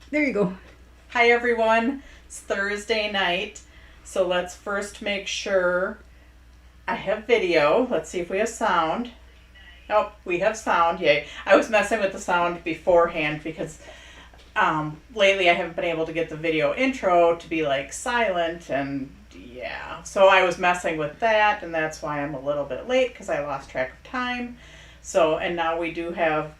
There you go. Hi everyone, it's Thursday night, so let's first make sure I have video. Let's see if we have sound. Oh, we have sound, yay. I was messing with the sound beforehand because lately I haven't been able to get the video intro to be like silent and yeah. So I was messing with that and that's why I'm a little bit late because I lost track of time. So, and now we do have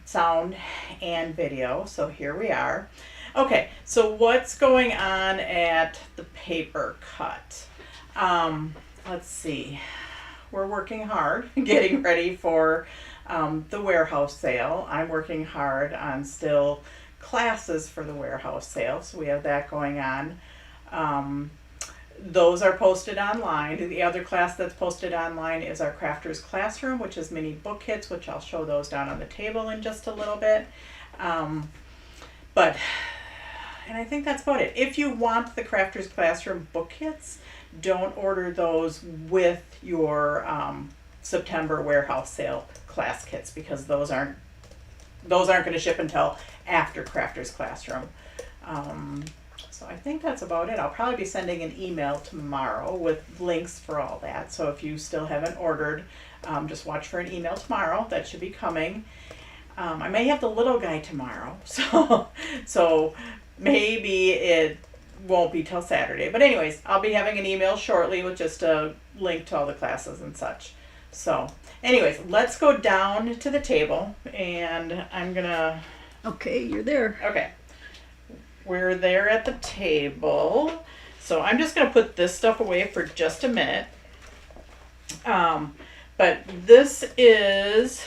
sound and video, so here we are. Okay, so what's going on at the paper cut? Let's see. We're working hard getting ready for the warehouse sale. I'm working hard on still classes for the warehouse sale, so we have that going on. Those are posted online. The other class that's posted online is our Crafters Classroom, which is mini book kits, which I'll show those down on the table in just a little bit. But and I think that's about it. If you want the Crafters Classroom book kits, don't order those with your September warehouse sale class kits because those aren't going to ship until after Crafters Classroom. So I think that's about it. I'll probably be sending an email tomorrow with links for all that. So if you still haven't ordered, just watch for an email tomorrow. That should be coming. I may have the little guy tomorrow, so maybe it won't be till Saturday. But anyways, I'll be having an email shortly with just a link to all the classes and such. So anyways, let's go down to the table and I'm gonna, Okay, you're there. okay, we're there at the table. So I'm just gonna put this stuff away for just a minute. But this is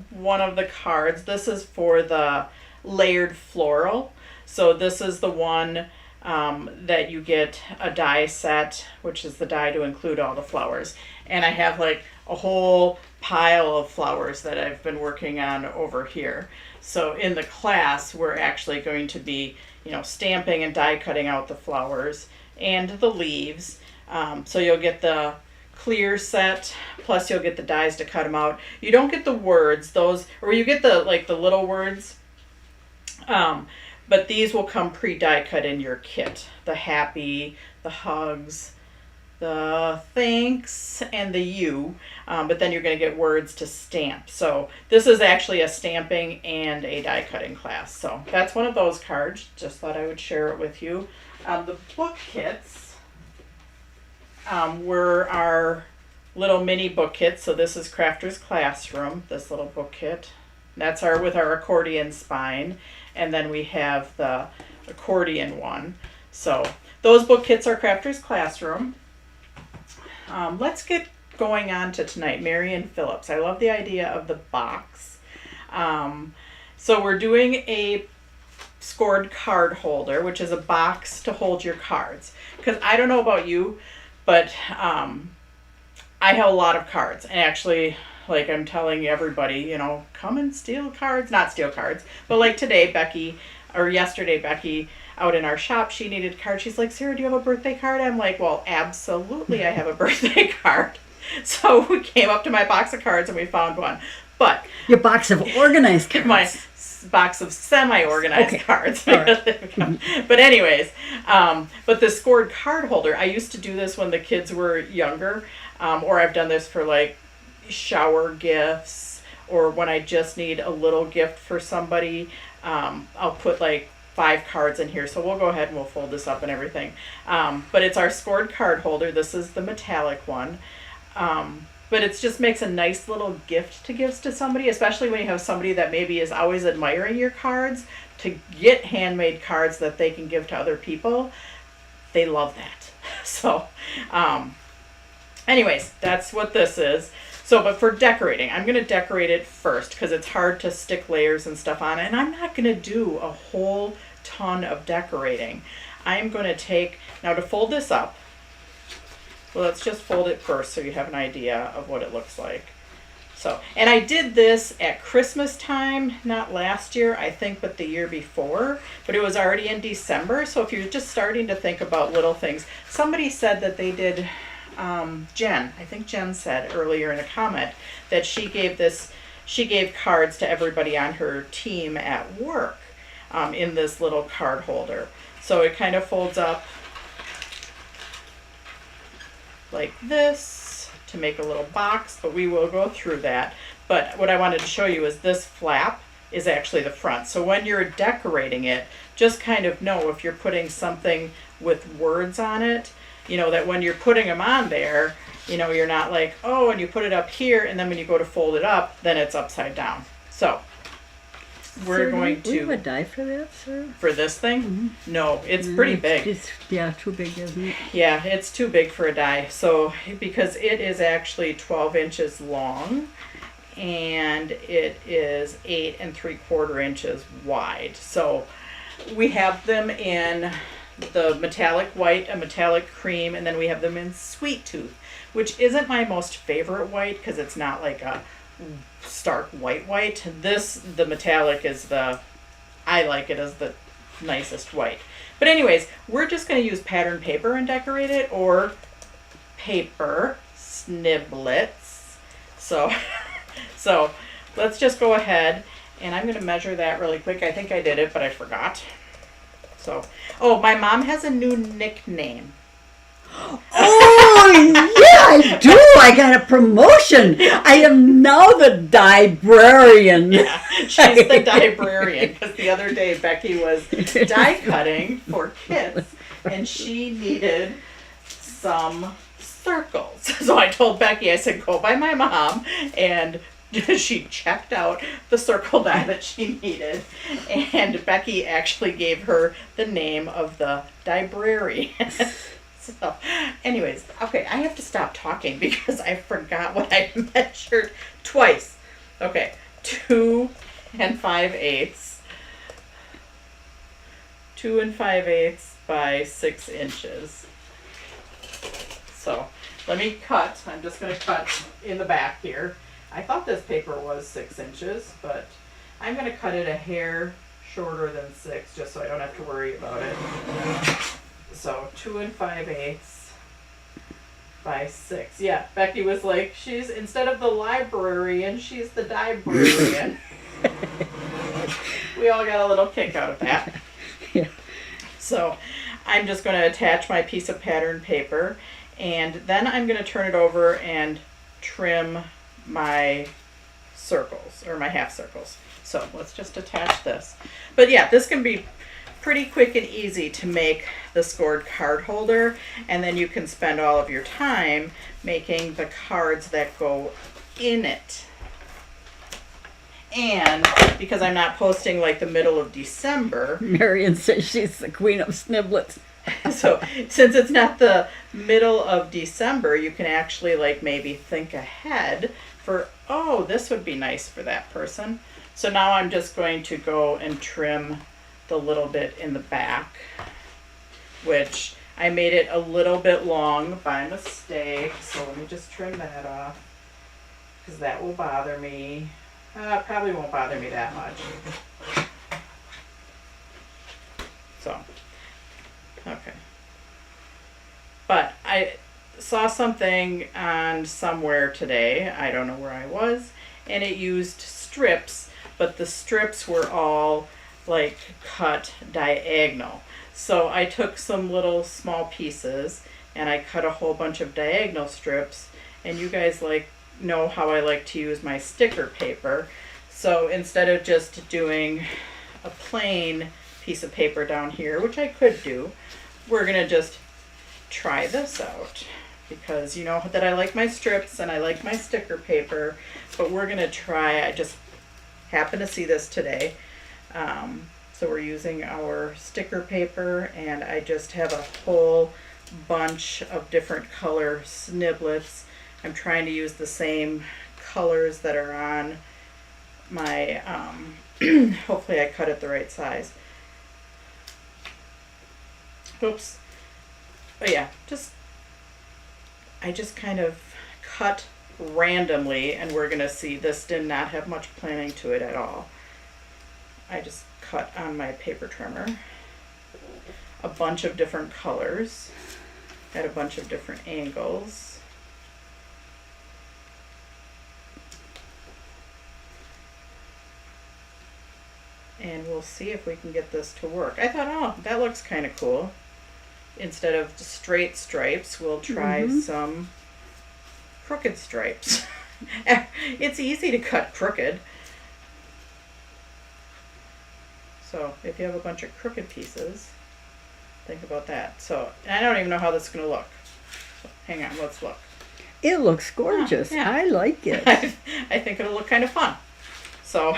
one of the cards. This is for the layered floral. So this is the one that you get a die set, which is the die to include all the flowers. And I have like a whole pile of flowers that I've been working on over here. So in the class, we're actually going to be, stamping and die cutting out the flowers and the leaves. So you'll get the clear set, plus you'll get the dies to cut them out. You don't get the words, or you get the little words. But these will come pre-die cut in your kit. The happy, the hugs, the thanks, and the you. But then you're going to get words to stamp. So this is actually a stamping and a die cutting class. So that's one of those cards. Just thought I would share it with you. The book kits were our little mini book kits. So this is Crafters Classroom, this little book kit. That's with our accordion spine. And then we have the accordion one. So those book kits are Crafters Classroom. Let's get going on to tonight. Marian Phillips. I love the idea of the box. So we're doing a scored card holder, which is a box to hold your cards. Because I don't know about you, but I have a lot of cards. And actually, like I'm telling everybody, come and steal cards. Not steal cards, but like today, yesterday, Becky, out in our shop, she needed a card. She's like, Sarah, do you have a birthday card? I'm like, well, absolutely, I have a birthday card. So we came up to my box of cards and we found one. But Your box of organized cards. my box of semi-organized Okay. cards. All right. But anyways, but the scored card holder, I used to do this when the kids were younger, or I've done this for like shower gifts, or when I just need a little gift for somebody. I'll put like 5 cards in here, so we'll go ahead and we'll fold this up and everything. But it's our scored card holder. This is the metallic one. But it just makes a nice little gift to give to somebody, especially when you have somebody that maybe is always admiring your cards, to get handmade cards that they can give to other people. They love that. So, anyways, that's what this is. So, but for decorating, I'm going to decorate it first because it's hard to stick layers and stuff on it. And I'm not going to do a whole ton of decorating. I'm going to now to fold this up, well, let's just fold it first so you have an idea of what it looks like. So, and I did this at Christmas time, not last year, I think, but the year before, but it was already in December. So if you're just starting to think about little things, somebody said that they did, Jen, I think Jen said earlier in a comment that she gave cards to everybody on her team at work. in this little card holder. So it kind of folds up like this to make a little box, but we will go through that. But what I wanted to show you is this flap is actually the front. So when you're decorating it, just kind of know if you're putting something with words on it, you know, that when you're putting them on there, you know, you're not like, oh, and you put it up here, and then when you go to fold it up, then it's upside down. So we're Sir, going do you have a to, die for that, sir? for this thing, no, it's pretty big. It's, yeah, too big, isn't it? Yeah, it's too big for a die. So, because it is actually 12 inches long and it is 8 3/4 inches wide. So, we have them in the metallic white, a metallic cream, and then we have them in sweet tooth, which isn't my most favorite white because it's not like a stark white. The metallic is I like it as the nicest white. But anyways, we're just going to use pattern paper and decorate it, or paper sniblets. So, so let's just go ahead, and I'm going to measure that really quick. I think I did it, but I forgot. So, oh, my mom has a new nickname. Oh, yeah, I do. I got a promotion. I am now the librarian. Yeah, she's the librarian, because the other day Becky was die cutting for kids and she needed some circles. So I told Becky, I said, go by my mom, and she checked out the circle die that she needed, and Becky actually gave her the name of the librarian. So, anyways, okay, I have to stop talking because I forgot what I measured twice. Okay, 2 5/8. 2 5/8 by 6 inches. So, let me cut. I'm just going to cut in the back here. I thought this paper was 6 inches, but I'm going to cut it a hair shorter than 6 just so I don't have to worry about it. So 2 5/8 by 6. Yeah, Becky was like, she's, instead of the librarian, she's the librarian. We all got a little kick out of that. Yeah. So I'm just going to attach my piece of pattern paper, and then I'm going to turn it over and trim my circles, or my half circles. So let's just attach this. But yeah, this can be pretty quick and easy to make the scored card holder, and then you can spend all of your time making the cards that go in it. And because I'm not posting like the middle of December, Marion says she's the queen of sniblets. so since it's not the middle of December, you can actually like maybe think ahead for, oh, this would be nice for that person. So now I'm just going to go and trim the little bit in the back, which I made it a little bit long by mistake. So let me just trim that off, because that will bother me. Probably won't bother me that much. So, okay. But I saw something on somewhere today, I don't know where I was, and it used strips, but the strips were all like cut diagonal. So I took some little small pieces and I cut a whole bunch of diagonal strips, and you guys know how I like to use my sticker paper. So instead of just doing a plain piece of paper down here, which I could do, we're gonna just try this out, because you know that I like my strips and I like my sticker paper, but we're gonna try, I just happened to see this today. So we're using our sticker paper, and I just have a whole bunch of different color sniblets. I'm trying to use the same colors that are on my, hopefully I cut it the right size. Oops. But yeah, I just kind of cut randomly, and we're gonna see this did not have much planning to it at all. I just cut on my paper trimmer a bunch of different colors at a bunch of different angles. And we'll we'll see if we can get this to work. I thought, oh, that looks kind of cool. Instead of straight stripes, we'll try some crooked stripes. It's easy to cut crooked. So if you have a bunch of crooked pieces, think about that. So I don't even know how this is going to look. So hang on, let's look. It looks gorgeous. Yeah. I like it. I think it'll look kind of fun. So,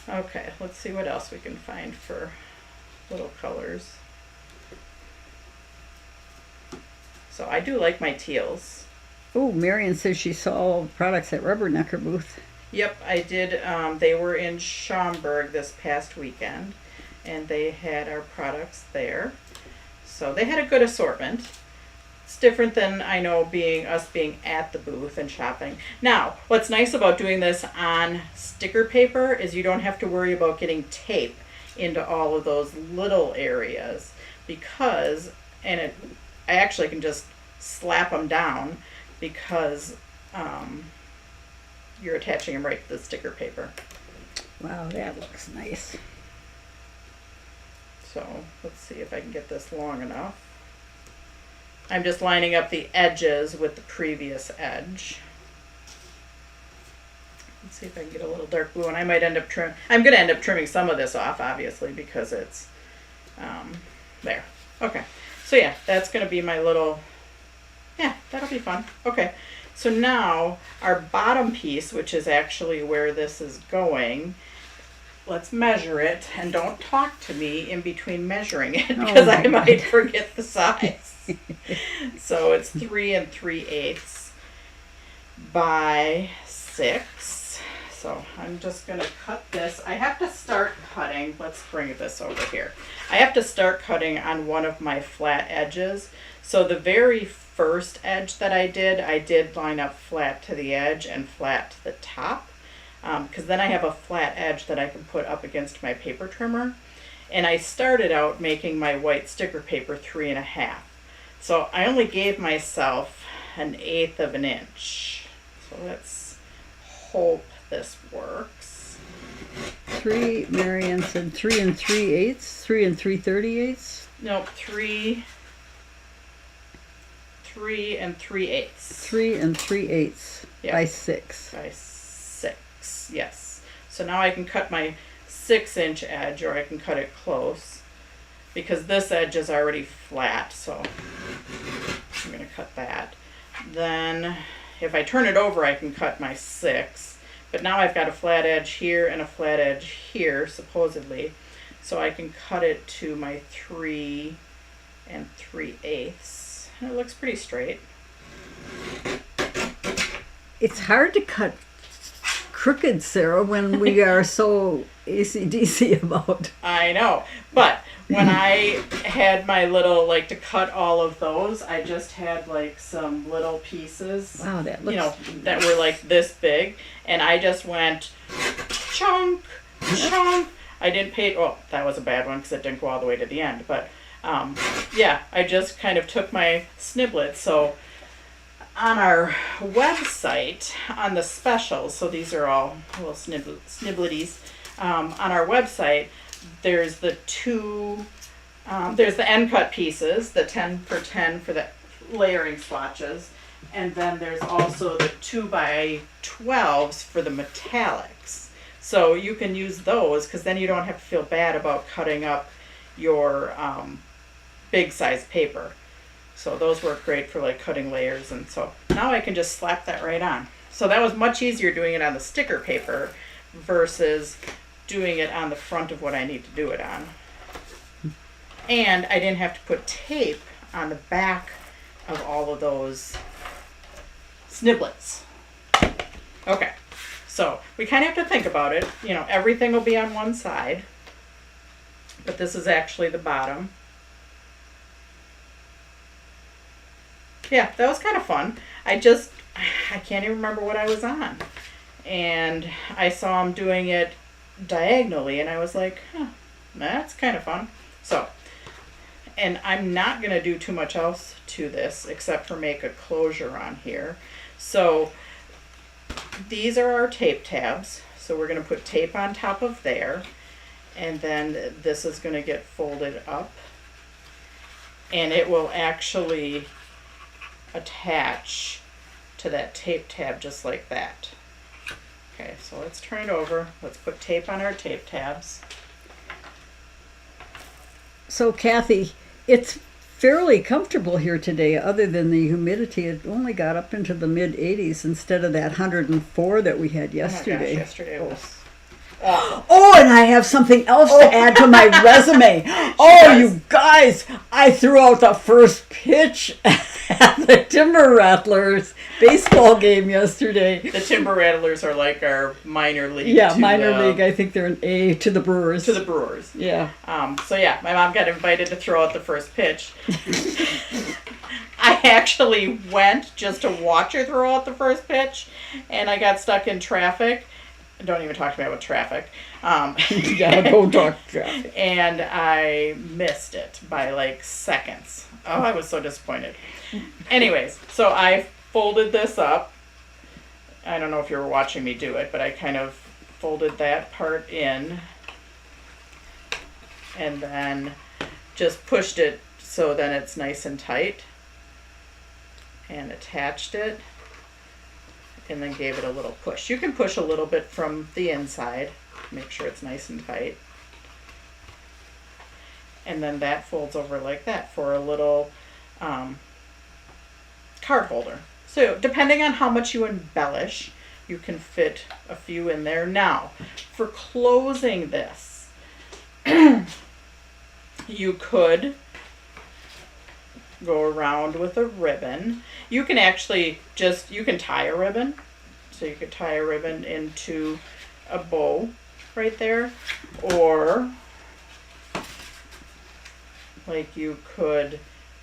okay, let's see what else we can find for little colors. So I do like my teals. Oh, Marion says she saw all the products at Rubbernecker booth. Yep, I did. They were in Schaumburg this past weekend, and they had our products there. So they had a good assortment. It's different than I know being at the booth and shopping. Now, what's nice about doing this on sticker paper is you don't have to worry about getting tape into all of those little areas because, I actually can just slap them down because you're attaching them right to the sticker paper. Wow, that looks nice. So let's see if I can get this long enough. I'm just lining up the edges with the previous edge. Let's see if I can get a little dark blue, and I might end up I'm going to end up trimming some of this off, obviously, because it's there. Okay, so yeah, that's going to be my little. Yeah, that'll be fun. Okay, so now our bottom piece, which is actually where this is going. Let's measure it, and don't talk to me in between measuring it because I might forget the size. So it's 3 3/8 by 6. So I'm just going to cut this. I have to start cutting. Let's bring this over here. I have to start cutting on one of my flat edges. So the very first edge that I did line up flat to the edge and flat to the top. Because then I have a flat edge that I can put up against my paper trimmer. And I started out making my white sticker paper 3 1/2. So I only gave myself 1/8 of an inch. So let's hope this works. Marianne said 3 3/8, 3 3/38. Nope, 3 3/8. 3 3/8 by 6. By 6, yes. So now I can cut my 6-inch edge, or I can cut it close, because this edge is already flat, so I'm going to cut that. Then if I turn it over, I can cut my 6, but now I've got a flat edge here and a flat edge here, supposedly, so I can cut it to my 3 3/8, and it looks pretty straight. It's hard to cut crooked, Sarah, when we are so AC/DC about. I know, but when I had my little, to cut all of those, I just had some little pieces. Wow, that looks. That were this big, and I just went chunk, chunk. I didn't pay. Oh, that was a bad one because it didn't go all the way to the end. But yeah, I just kind of took my sniblets. So on our website, on the specials, so these are all little snibblities. On our website, there's the there's the end cut pieces, the 10 for 10 for the layering swatches, and then there's also the 2 by 12s for the metallics. So you can use those because then you don't have to feel bad about cutting up your big size paper. So those work great for cutting layers, and so now I can just slap that right on. So that was much easier doing it on the sticker paper versus doing it on the front of what I need to do it on. And I didn't have to put tape on the back of all of those sniblets. Okay, so we kind of have to think about it. Everything will be on one side, but this is actually the bottom. Yeah, that was kind of fun. I can't even remember what I was on. And I saw him doing it diagonally, and I was like, that's kind of fun. So, and I'm not going to do too much else to this except for make a closure on here. So these are our tape tabs. So we're going to put tape on top of there. And then this is going to get folded up. And it will actually attach to that tape tab just like that. Okay, so let's turn it over. Let's put tape on our tape tabs. So Kathy, it's fairly comfortable here today other than the humidity. It only got up into the mid 80s instead of that 104 that we had yesterday. Oh my gosh, yesterday it was Oh, and I have something else to add to my resume. Oh, you guys, I threw out the first pitch at the Timber Rattlers baseball game yesterday. The Timber Rattlers are like our minor league. Yeah, minor league. I think they're an A to the Brewers. To the Brewers. Yeah. So yeah, my mom got invited to throw out the first pitch. I actually went just to watch her throw out the first pitch, and I got stuck in traffic. Don't even talk to me about traffic. Yeah, don't talk traffic. And I missed it by like seconds. Oh, I was so disappointed. Anyways, so I folded this up. I don't know if you were watching me do it, but I kind of folded that part in and then just pushed it so then it's nice and tight and attached it. And then gave it a little push. You can push a little bit from the inside, make sure it's nice and tight. And then that folds over like that for a little card holder. So depending on how much you embellish, you can fit a few in there. Now, for closing this, you could go around with a ribbon. You can actually you can tie a ribbon. So you could tie a ribbon into a bow right there. Or like you could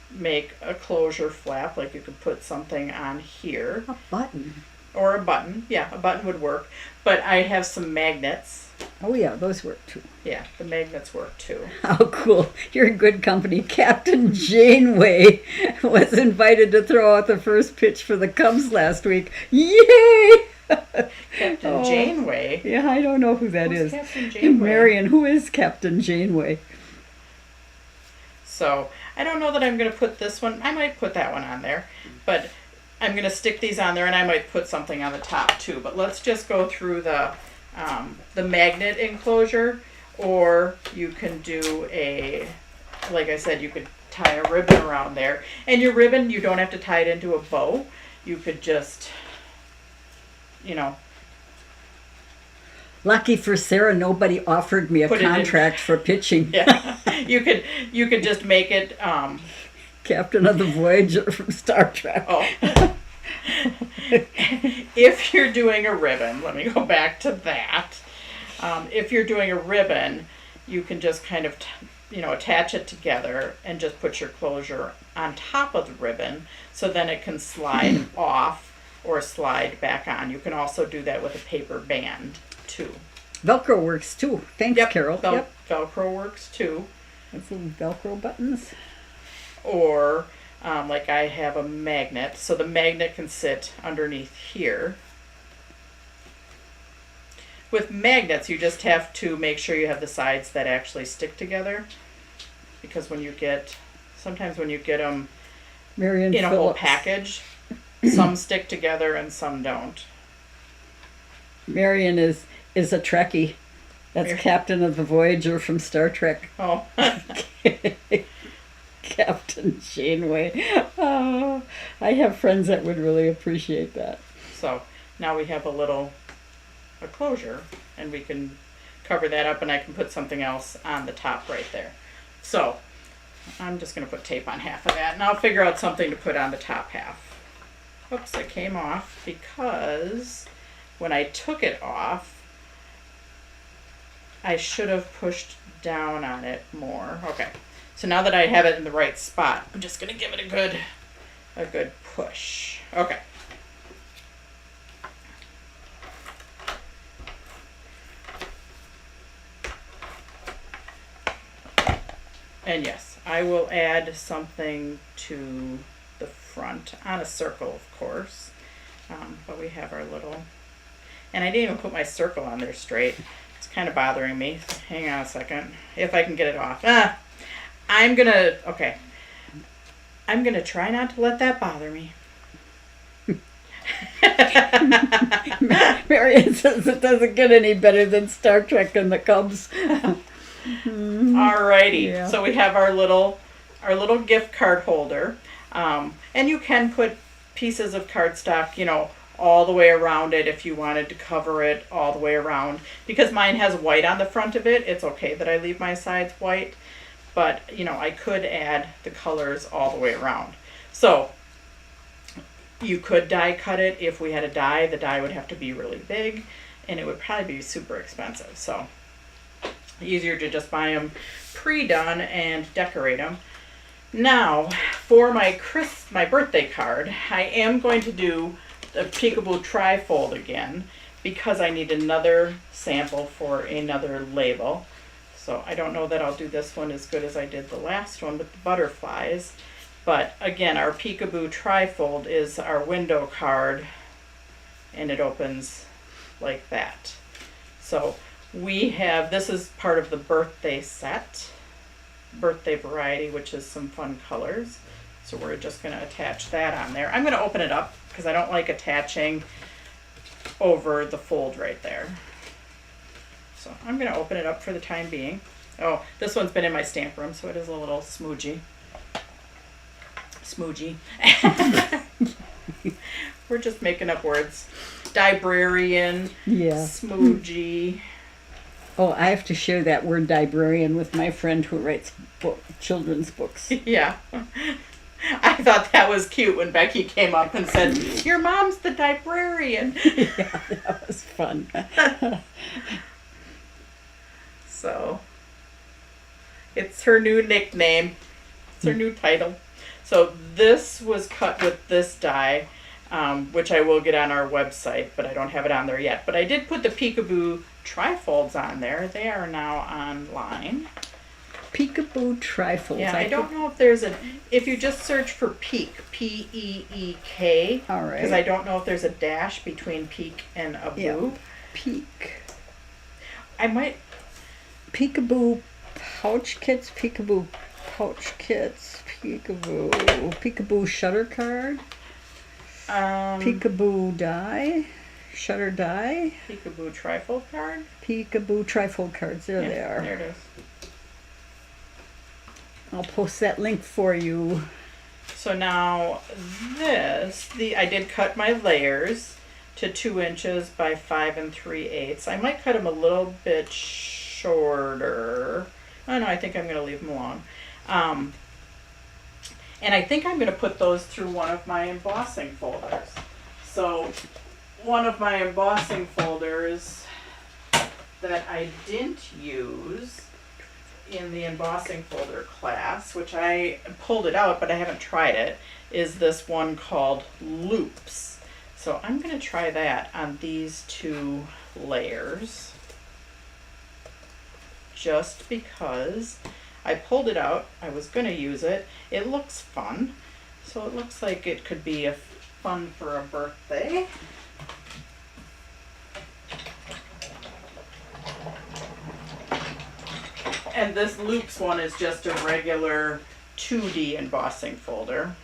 make a closure flap, like you could put something on here. A button. Or a button. Yeah, a button would work. But I have some magnets. Oh yeah, those work too. Yeah, the magnets work too. How cool. You're in good company. Captain Janeway was invited to throw out the first pitch for the Cubs last week. Yay! Captain Janeway? Yeah, I don't know who that Who's is. Captain Janeway? Marion, who is Captain Janeway? So, I don't know that I'm going to put this one. I might put that one on there. But I'm going to stick these on there, and I might put something on the top too. But let's just go through the magnet enclosure, or you can do like I said, you could tie a ribbon around there. And your ribbon, you don't have to tie it into a bow. You could just, Lucky for Sarah, nobody offered me a Put it in. contract for pitching. yeah, you could just make it, Captain of the Voyager from Star Trek. oh. If you're doing a ribbon, let me go back to that. If you're doing a ribbon, you can just kind of, attach it together and just put your closure on top of the ribbon so then it can slide off or slide back on. You can also do that with a paper band too. Velcro works too. Thanks, Yep, Carol. Velcro works too. That's little Velcro buttons. Or like I have a magnet, so the magnet can sit underneath here. With magnets, you just have to make sure you have the sides that actually stick together, because sometimes when you get them Marion in a whole Phillips. package, some stick together and some don't. Marion is a Trekkie. That's Marion. Captain of the Voyager from Star Trek. Oh, Captain Janeway. Oh, I have friends that would really appreciate that. so now we have a closure, and we can cover that up, and I can put something else on the top right there. So I'm just going to put tape on half of that, and I'll figure out something to put on the top half. Oops, it came off because when I took it off, I should have pushed down on it more. Okay, so now that I have it in the right spot, I'm just going to give it a good push. Okay. And yes, I will add something to the front on a circle, of course. But we have our little, and I didn't even put my circle on there straight. It's kind of bothering me. Hang on a second. If I can get it off. Okay. I'm gonna try not to let that bother me. Marion says it doesn't get any better than Star Trek and the Cubs. Alrighty. Yeah. So we have our little gift card holder. And you can put pieces of cardstock, all the way around it if you wanted to cover it all the way around. Because mine has white on the front of it, it's okay that I leave my sides white. But, I could add the colors all the way around. So, you could die cut it. If we had a die, the die would have to be really big. And it would probably be super expensive. So, easier to just buy them pre-done and decorate them. Now, for my birthday card, I am going to do the Peekaboo Trifold again because I need another sample for another label. So I don't know that I'll do this one as good as I did the last one with the butterflies. But again, our Peekaboo Trifold is our window card and it opens like that. So this is part of the birthday set, birthday variety, which is some fun colors. So we're just going to attach that on there. I'm going to open it up because I don't like attaching over the fold right there. So I'm going to open it up for the time being. Oh, this one's been in my stamp room, so it is a little smoochy. We're just making up words. Librarian, Yeah. smoochy. Oh, I have to share that word librarian with my friend who writes children's books. Yeah. I thought that was cute when Becky came up and said, "Your mom's the librarian." Yeah, that was fun. So, it's her new nickname. It's her new title. So this was cut with this die, which I will get on our website, but I don't have it on there yet. But I did put the Peekaboo Trifolds on there. They are now online. Peekaboo Trifolds. Yeah, I don't know if if you just search for Peek, P-E-E-K. All right. Because I don't know if there's a dash between Peek and a boo. Yeah. Peek. I might. Peekaboo pouch kits, Peekaboo pouch kits, Peekaboo shutter card, Peekaboo die, shutter die, Peekaboo Trifold card. Peekaboo trifold cards. There Yeah, they are. there it is. I'll post that link for you. So now I did cut my layers to 2 inches by 5 3/8. I might cut them a little bit shorter. Oh no, I think I'm going to leave them alone. And I think I'm going to put those through one of my embossing folders. So one of my embossing folders that I didn't use in the embossing folder class, which I pulled it out but I haven't tried it, is this one called Loops. So I'm going to try that on these 2 layers just because I pulled it out. I was going to use it. It looks fun. So it looks like it could be fun for a birthday. And this Loops one is just a regular 2D embossing folder.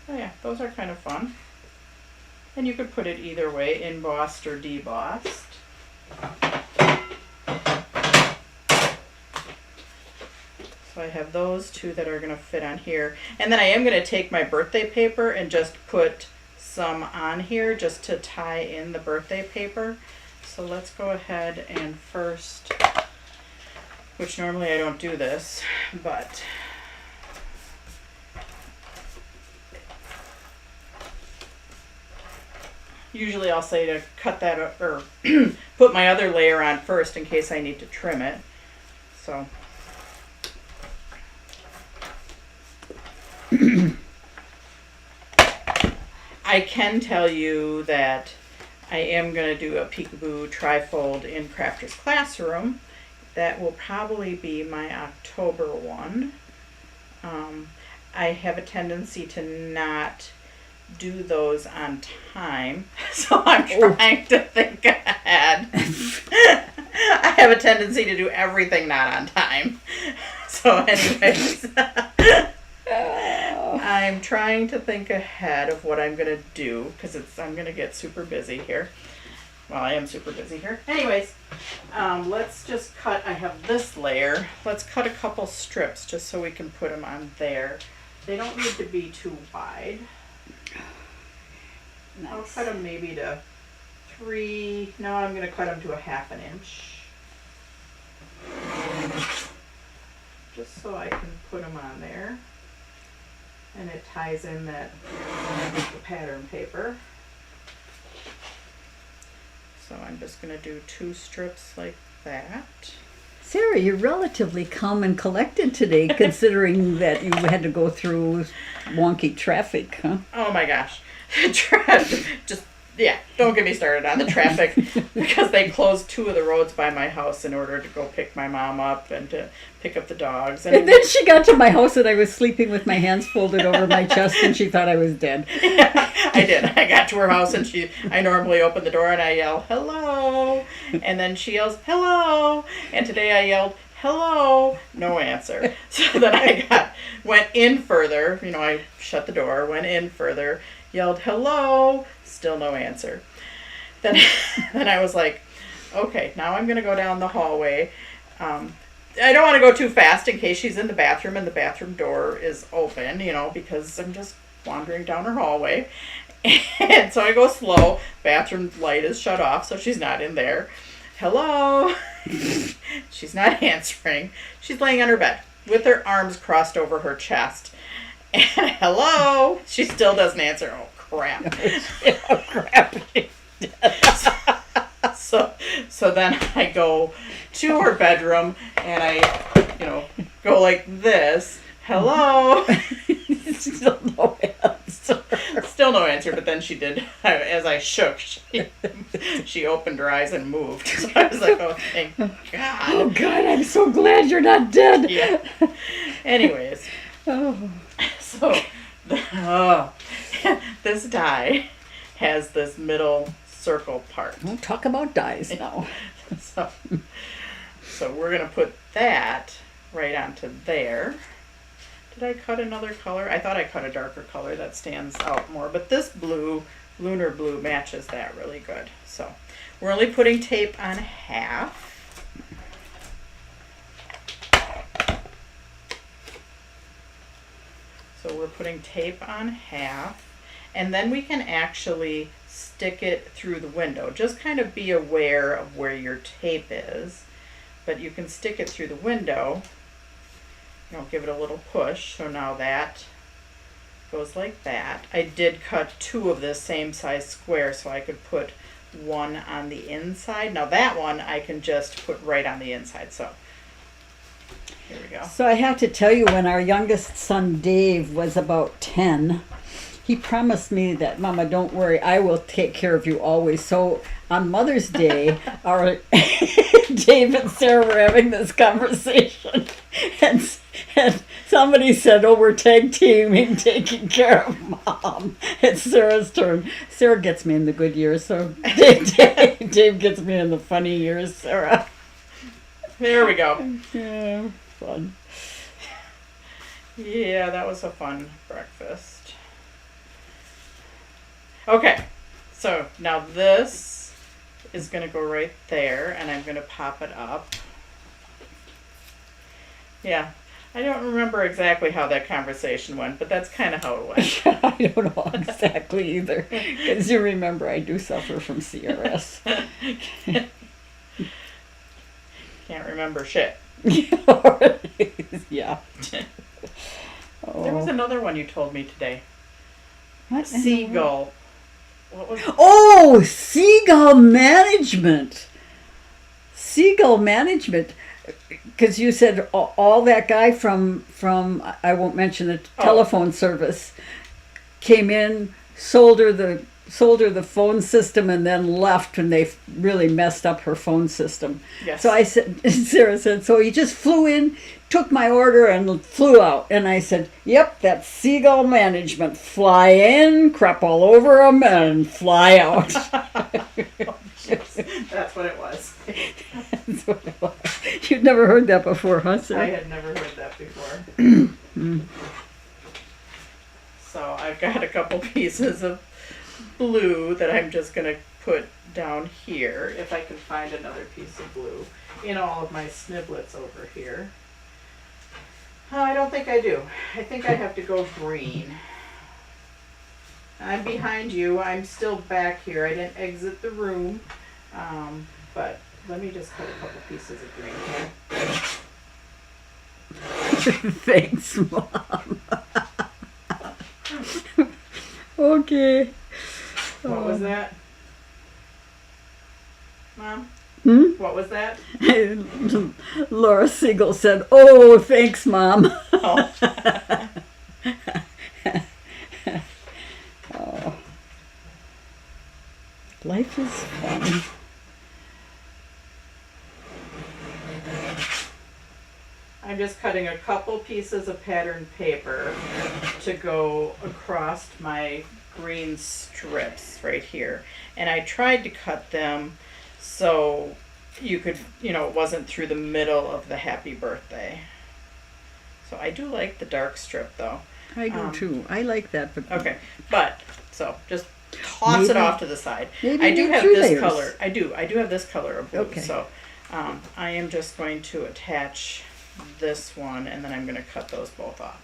Oh yeah, those are kind of fun. And you could put it either way, embossed or debossed. So I have those 2 that are going to fit on here. And then I am going to take my birthday paper and just put some on here just to tie in the birthday paper. So let's go ahead and first, which normally I don't do this, but usually I'll say to cut that or put my other layer on first in case I need to trim it. So I can tell you that I am going to do a Peekaboo Trifold in Crafter's Classroom. That will probably be my October one. I have a tendency to not do those on time. So I'm trying to think ahead. I have a tendency to do everything not on time. So anyways, I'm trying to think ahead of what I'm going to do because I'm going to get super busy here. Well, I am super busy here. Anyways, let's just cut. I have this layer. Let's cut a couple strips just so we can put them on there. They don't need to be too wide. Nice. I'll cut them maybe to 3. No, I'm going to cut them to a 1/2 inch. Just so I can put them on there. And it ties in the pattern paper. So I'm just going to do 2 strips like that. Sarah, you're relatively calm and collected today, considering that you had to go through wonky traffic, huh? Oh my gosh. Just, yeah, don't get me started on the traffic because they closed 2 of the roads by my house in order to go pick my mom up and to pick up the dogs. And then she got to my house and I was sleeping with my hands folded over my chest and she thought I was dead. Yeah, I did. I got to her house and I normally open the door and I yell, hello. And then she yells, hello. And today I yelled, hello. No answer. So then I went in further. I shut the door, went in further, yelled, hello. Still no answer. Then I was like, okay, now I'm going to go down the hallway. I don't want to go too fast in case she's in the bathroom and the bathroom door is open, because I'm just wandering down her hallway. And so I go slow. Bathroom light is shut off, so she's not in there. Hello. She's not answering. She's laying on her bed with her arms crossed over her chest. And hello. She still doesn't answer. Oh, crap. Oh, crap. So then I go to her bedroom and I, go like this. Hello. Still no answer. Still no answer, but then she did. As I shook, she opened her eyes and moved. So I was like, oh, thank God. Oh, God, I'm so glad you're not dead. Yeah. Anyways. Oh. So, this die has this middle circle part. Don't talk about dyes now. So we're going to put that right onto there. Did I cut another color? I thought I cut a darker color that stands out more, but this blue, lunar blue, matches that really good. So we're only putting tape on half. So we're putting tape on half, and then we can actually stick it through the window. Just kind of be aware of where your tape is, but you can stick it through the window. Give it a little push. So now that goes like that. I did cut 2 of this same size square so I could put one on the inside. Now that one I can just put right on the inside. So here we go. So I have to tell you, when our youngest son Dave was about 10, he promised me that, Mama, don't worry, I will take care of you always. So on Mother's Day, our Dave and Sarah were having this conversation, and somebody said, oh, we're tag teaming taking care of Mom. It's Sarah's turn. Sarah gets me in the good years, so Dave gets me in the funny years, Sarah. There we go. Yeah, fun. Yeah, that was a fun breakfast. Okay, so now this is going to go right there, and I'm going to pop it up. Yeah, I don't remember exactly how that conversation went, but that's kind of how it went. I don't know exactly either, because you remember I do suffer from CRS. Can't remember shit. Yeah. Oh. There was another one you told me today. What? Seagull. What was it? Oh, Seagull Management. Seagull Management. Because you said all that guy from I won't mention the telephone service came in, sold her the sold her the phone system and then left when they really messed up her phone system. Yes. So I said, Sarah said, so he just flew in, took my order, and flew out. And I said, yep, that's Seagull Management. Fly in, crap all over them, and fly out. That's what it was. That's what it was. You'd never heard that before, huh, I Sarah? had never heard that before. So I've got a couple pieces of blue that I'm just going to put down here, if I can find another piece of blue, in all of my sniblets over here. I don't think I do. I think I have to go green. I'm behind you. I'm still back here. I didn't exit the room. But let me just cut a couple pieces of green here. Thanks, Mom. Okay. What was that? Mom? What was that? Laura Siegel said, oh, thanks, Mom. Oh. Oh. Life is fun. I'm just cutting a couple pieces of patterned paper to go across my green strips right here. And I tried to cut them so you could, it wasn't through the middle of the happy birthday. So I do like the dark strip though. I do too. I like that. But Okay, but, so just toss it off to the side. Maybe I do make have 3 this layers. color. I do have this color of blue. Okay. So I am just going to attach this one and then I'm going to cut those both off.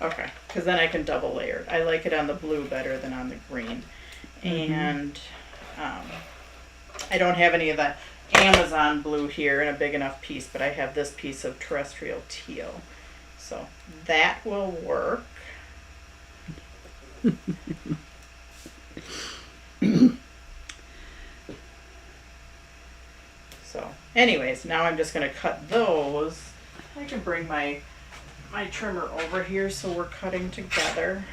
Okay, because then I can double layer it. I like it on the blue better than on the green. And I don't have any of the Amazon blue here in a big enough piece, but I have this piece of terrestrial teal. So that will work. So anyways, now I'm just going to cut those. I can bring my trimmer over here so we're cutting together.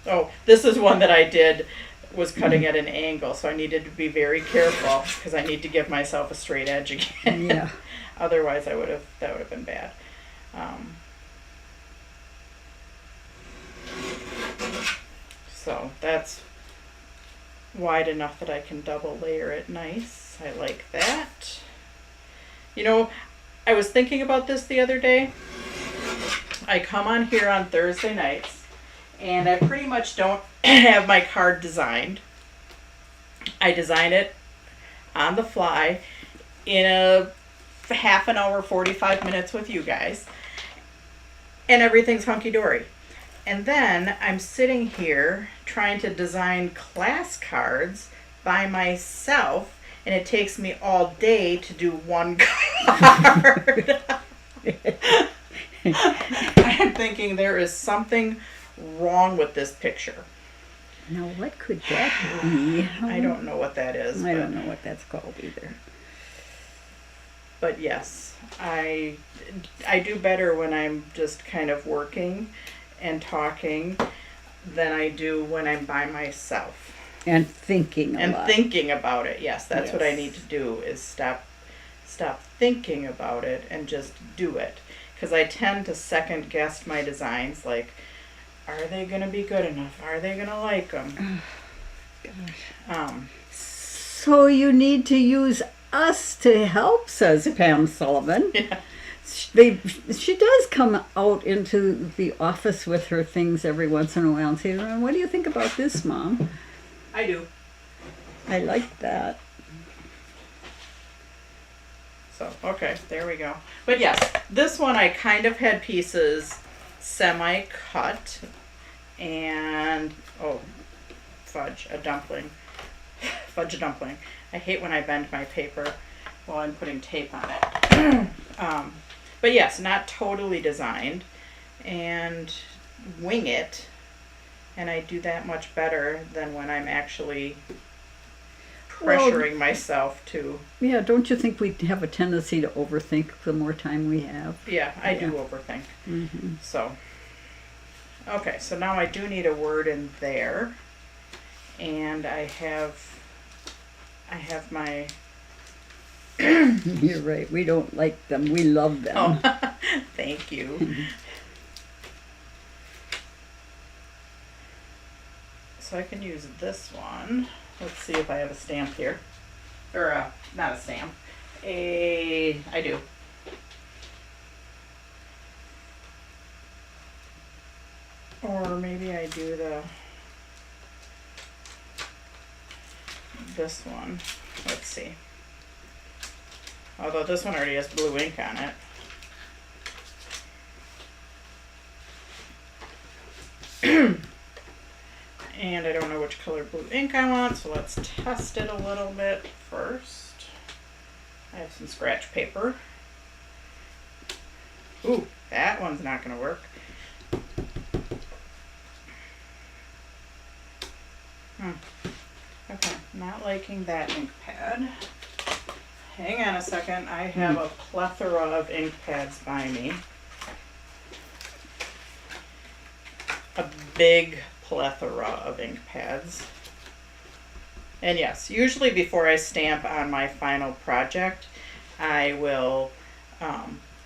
Oh, this is one that I did, was cutting at an angle, so I needed to be very careful because I need to give myself a straight edge again. Yeah. Otherwise that would have been bad. So that's wide enough that I can double layer it nice. I like that. I was thinking about this the other day. I come on here on Thursday nights and I pretty much don't have my card designed. I design it on the fly in a half an hour, 45 minutes with you guys, and everything's hunky-dory. And then I'm sitting here trying to design class cards by myself, and it takes me all day to do one card. I'm thinking there is something wrong with this picture. Now, what could that be? I don't know what that is. I don't know what that's called either. But yes, I do better when I'm just kind of working and talking than I do when I'm by myself. And thinking a lot. Thinking about it. Yes, that's what I Yes. need to do is stop thinking about it and just do it. Because I tend to second guess my designs, like, are they going to be good enough? Are they going to like them? So you need to use us to help, says Pam Sullivan. Yeah. She does come out into the office with her things every once in a while and say, what do you think about this, Mom? I do. I like that. So, okay, there we go. But yes, this one I kind of had pieces semi-cut and, oh, fudge a dumpling. I hate when I bend my paper while I'm putting tape on it. But yes, not totally designed, and wing it, and I do that much better than when I'm actually pressuring myself to. Yeah, don't you think we have a tendency to overthink the more time we have? Yeah, I do Yeah. overthink. Mm-hmm. So, Okay, so now I do need a word in there. And I have my You're right. We don't like them. We love them. oh, thank you. So I can use this one. Let's see if I have a stamp here. Or not a stamp. I do. Or maybe I do this one. Let's see. Although this one already has blue ink on it. And I don't know which color blue ink I want, so let's test it a little bit first. I have some scratch paper. Ooh, that one's not going to work. Okay, not liking that ink pad. Hang on a second, I have a plethora of ink pads by me. A big plethora of ink pads. And yes, usually before I stamp on my final project, I will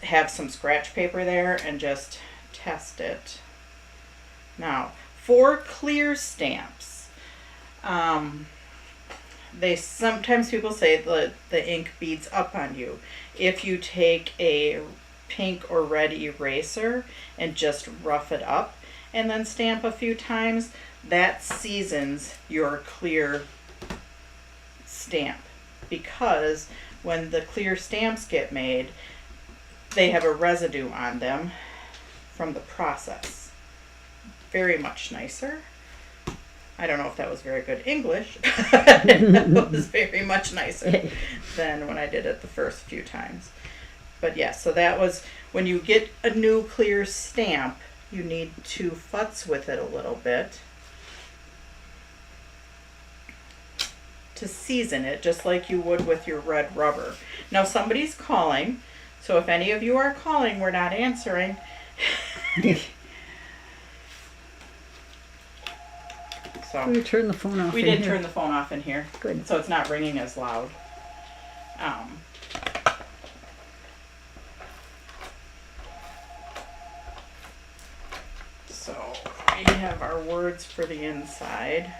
have some scratch paper there and just test it. Now, for clear stamps, sometimes people say that the ink beads up on you. If you take a pink or red eraser and just rough it up and then stamp a few times, that seasons your clear stamp. Because when the clear stamps get made, they have a residue on them from the process. Very much nicer. I don't know if that was very good English. It was very much nicer than when I did it the first few times. But yeah, so that was, when you get a new clear stamp, you need to futz with it a little bit to season it, just like you would with your red rubber. Now somebody's calling, so if any of you are calling, we're not answering. So We turn the phone off. we in did here. turn the phone off in here. Good. So it's not ringing as loud. So we have our words for the inside.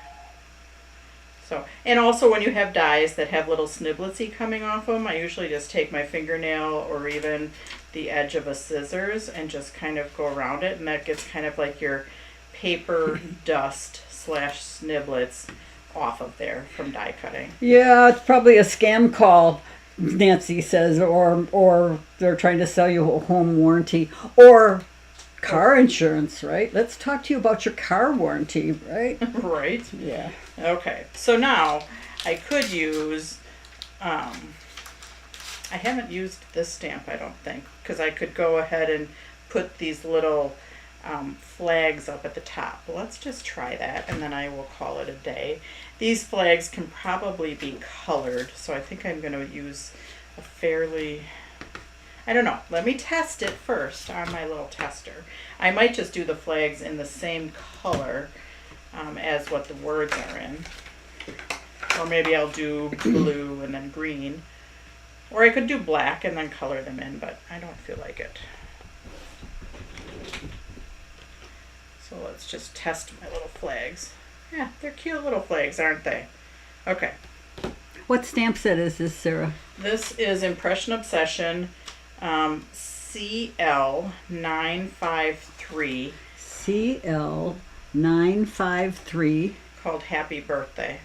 So, and also when you have dies that have little snibletsy coming off them, I usually just take my fingernail or even the edge of a scissors and just kind of go around it, and that gets kind of like your paper dust / sniblets off of there from die cutting. Yeah, it's probably a scam call, Nancy says, or they're trying to sell you a home warranty or car insurance, right? Let's talk to you about your car warranty, right? Right? Yeah. Okay, so now I could use, I haven't used this stamp, I don't think, because I could go ahead and put these little flags up at the top. Well, let's just try that, and then I will call it a day. These flags can probably be colored, so I think I'm going to use a fairly, I don't know, let me test it first on my little tester. I might just do the flags in the same color as what the words are in. Or maybe I'll do blue and then green. Or I could do black and then color them in, but I don't feel like it. So let's just test my little flags. Yeah, they're cute little flags, aren't they? Okay. What stamp set is this, Sarah? This is Impression Obsession CL953. CL953. Called Happy Birthday.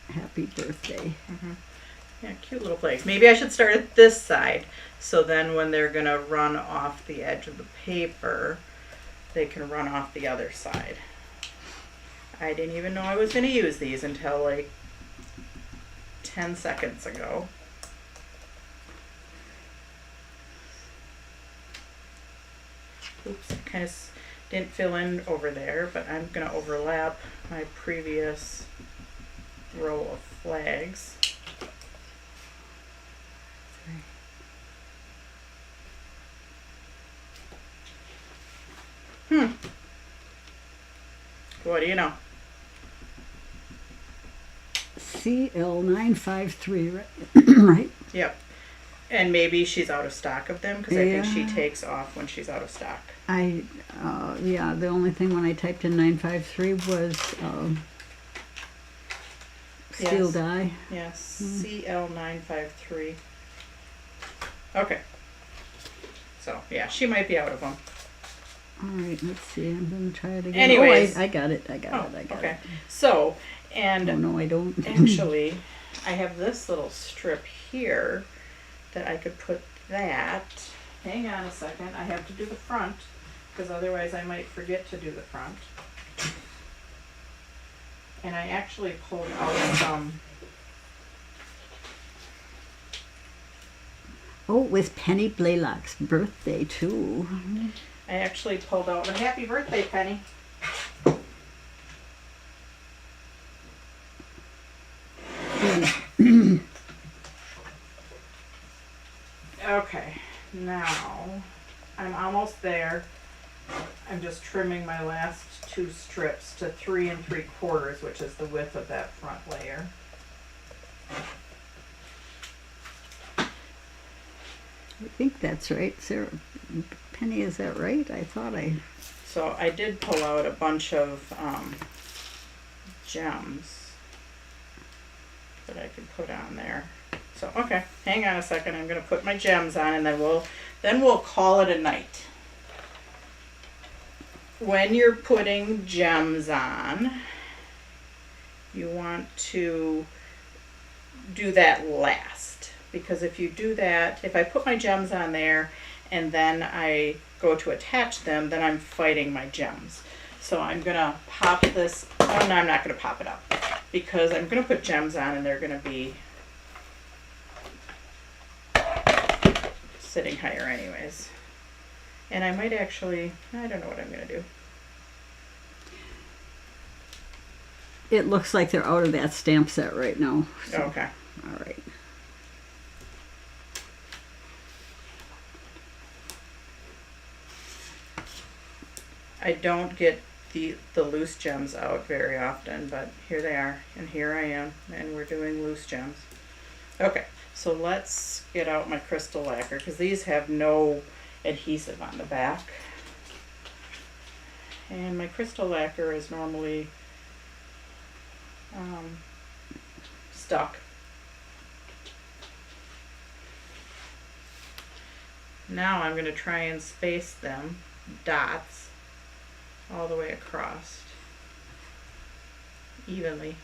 Happy birthday. Yeah, cute little flags. Maybe I should start at this side, so then when they're going to run off the edge of the paper, they can run off the other side. I didn't even know I was going to use these until like 10 seconds ago. Oops, I kind of didn't fill in over there, but I'm going to overlap my previous row of flags. What do you know? CL953, right? Right? Yep. And maybe she's out of stock of them because I think she Yeah. takes off when she's out of stock. Yeah, the only thing when I typed in 953 was steel Yes. dye. Yes, CL953. Okay. So, yeah, she might be out of them. All right, let's see. I'm going to try it again. Anyways. Oh, I got it. I got Oh, it. I got okay. it. So, and Oh, no, I don't. actually, I have this little strip here that I could put that. Hang on a second. I have to do the front because otherwise I might forget to do the front. And I actually pulled out some. Oh, it was Penny Blaylock's birthday, too. I actually pulled out a happy birthday, Penny. Okay, now I'm almost there. I'm just trimming my last two strips to 3 3/4, which is the width of that front layer. I think that's right, Sarah. Penny, is that right? I thought So I did pull out a bunch of gems that I could put on there. So okay, hang on a second. I'm gonna put my gems on, and then we'll call it a night. When you're putting gems on, you want to do that last, because if you do that, if I put my gems on there and then I go to attach them, then I'm fighting my gems. So I'm gonna pop this. Oh no, I'm not gonna pop it up because I'm gonna put gems on and they're gonna be sitting higher anyways. And I might actually, I don't know what I'm gonna do. it looks like they're out of that stamp set right now. So, Okay. all right. I don't get the loose gems out very often, but here they are, and here I am, and we're doing loose gems. Okay, so let's get out my crystal lacquer, because these have no adhesive on the back. And my crystal lacquer is normally stuck. Now I'm going to try and space them, dots, all the way across evenly,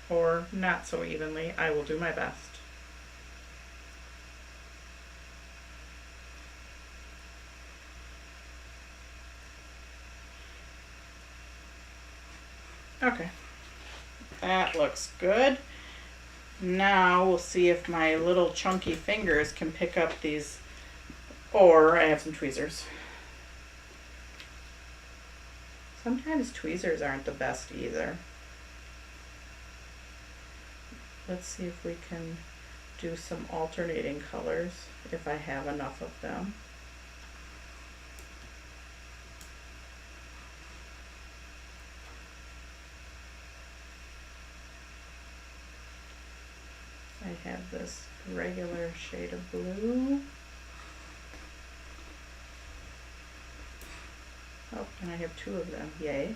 or not so evenly. I will do my best. Okay, that looks good. Now we'll see if my little chunky fingers can pick up these, or I have some tweezers. Sometimes tweezers aren't the best either. Let's see if we can do some alternating colors if I have enough of them. I have this regular shade of blue. Oh, and I have two of them. Yay.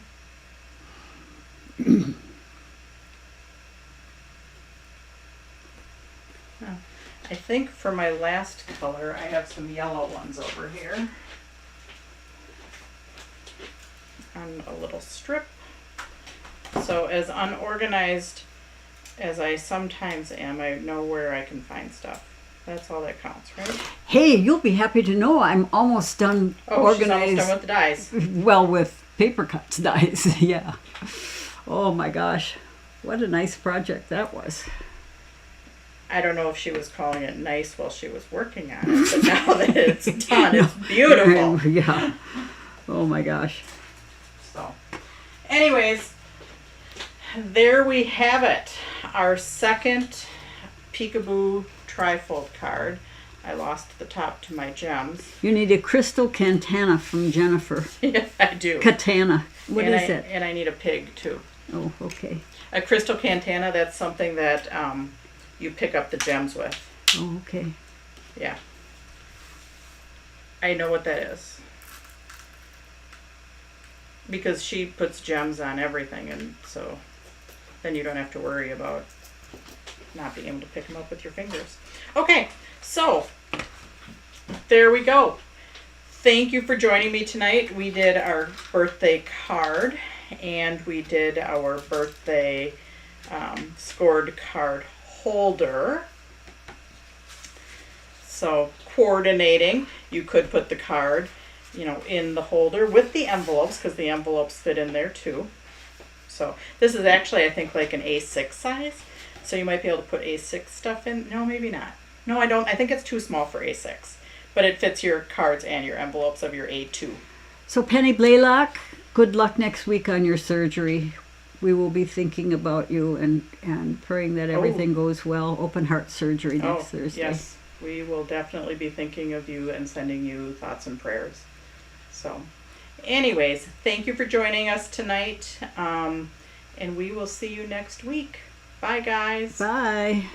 Oh, I think for my last color, I have some yellow ones over here on a little strip. So as unorganized as I sometimes am, I know where I can find stuff. That's all that counts, right? Hey, you'll be happy to know I'm almost done Oh, she's organized. almost done with the dies. Well, with paper cuts dies, yeah. Oh my gosh, what a nice project that was. I don't know if she was calling it nice while she was working on it, but now that it's done, it's beautiful. Yeah. Oh my gosh. So, anyways, there we have it. Our second Peekaboo trifold card. I lost the top to my gems. You need a crystal cantana from Jennifer. Yeah, I do. Katana. What is it? And I need a pig too. Oh, okay. A crystal cantana, that's something that you pick up the gems with. Oh, okay. Yeah. I know what that is. Because she puts gems on everything, and so then you don't have to worry about not being able to pick them up with your fingers. Okay, so there we go. Thank you for joining me tonight. We did our birthday card, and we did our birthday scored card holder. So coordinating, you could put the card, in the holder with the envelopes, because the envelopes fit in there too. So this is actually, I think, like an A6 size. So you might be able to put A6 stuff in. No, maybe not. No, I don't. I think it's too small for A6. But it fits your cards and your envelopes of your A2. So Penny Blaylock, good luck next week on your surgery. We will be thinking about you and praying that everything goes well. Open heart surgery next Thursday. Yes. We will definitely be thinking of you and sending you thoughts and prayers. So, anyways, thank you for joining us tonight. And we will see you next week. Bye, guys. Bye.